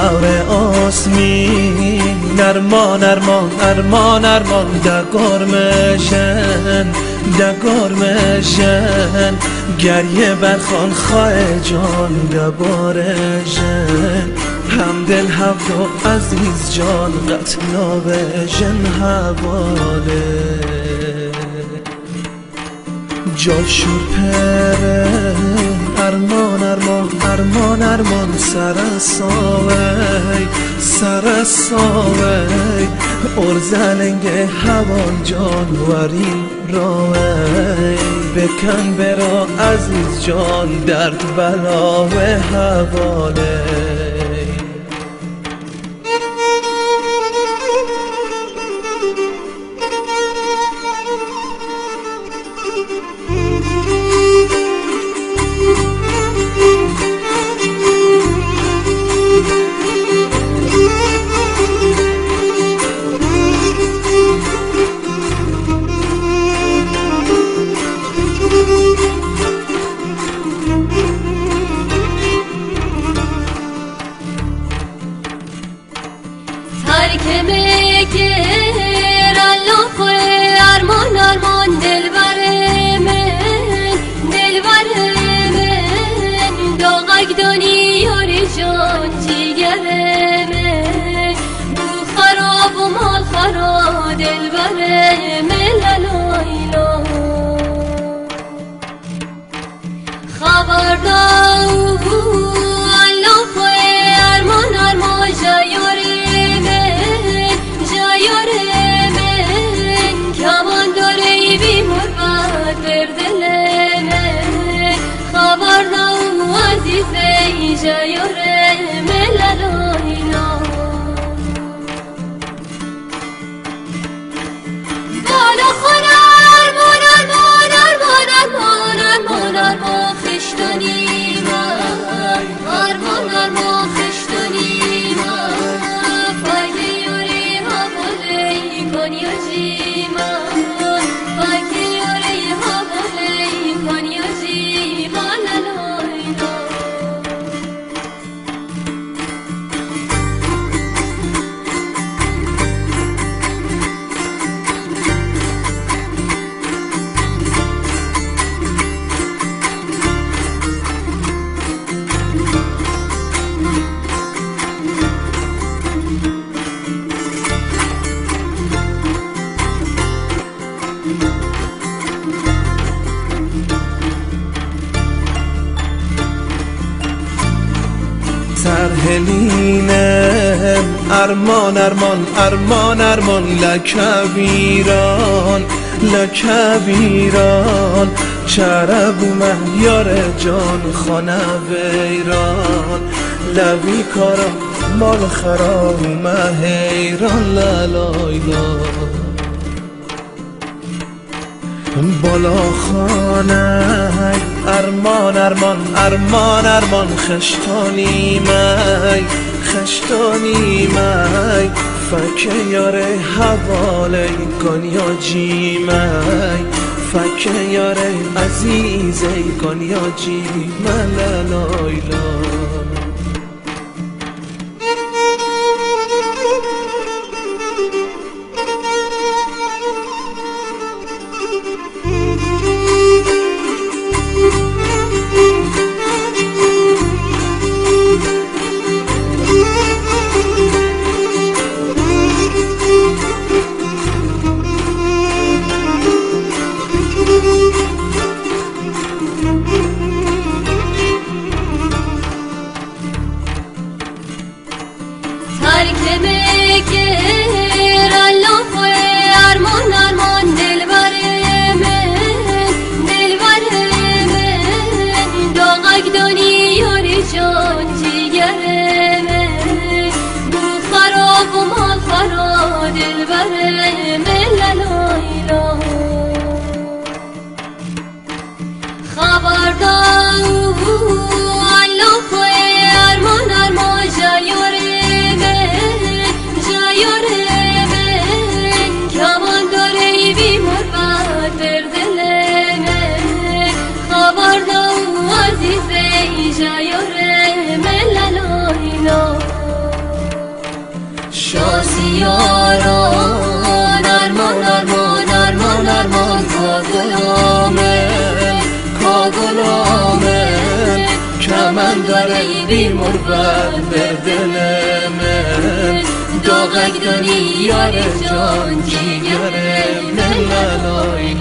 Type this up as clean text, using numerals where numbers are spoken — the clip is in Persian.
هور آسمین ارمان ارمان ارمان ارمان دگار مشن گریه برخان خواه جان گبارشن همدل هفت عزیز جان قتلا بشن حواله جاشور پره ارمان ارمان ارمان ارمان سرساوی ارزلنگ هوان جان ورین راوی بکن برا عزیز جان درد بلا و حواله ارمان ارمان دلبر من داغک دانی یاری جان جیگر من بو خراب و مال خراب دلبر من لایلا خبردار الله خواه ارمان ارمان جایاره من کمان داره بیمار بد بر دل من خبردار عزیزه جایاره من لایلا بالا خونه ارمان ارمان ارمان ارمان ارمان ارمان خشتانی من ارمان ارمان خشتانی من فایده یوری حواله کنیا جی من فایده یوری حواله کنیا جی من لایلا سرهلینم ارمان ارمان ارمان ارمان لکویران چرب مهیار جان خانه ویران لوی کارا مال خراب مهیران لالایلا بالا خانه ارمان ارمان ارمان ارمان خشتانی می فکه یاره حواله کنیا جی می فکه یاره عزیزه کنیا جی من لایلا خبردار الله خواه ارمان ارمان جایاره من جایاره یاران ارمان ارمان ارمان ارمان کاغلامن کاغلامن کمن داره بیر مروت بر دل من داغک داری یار جان جیگر من لالای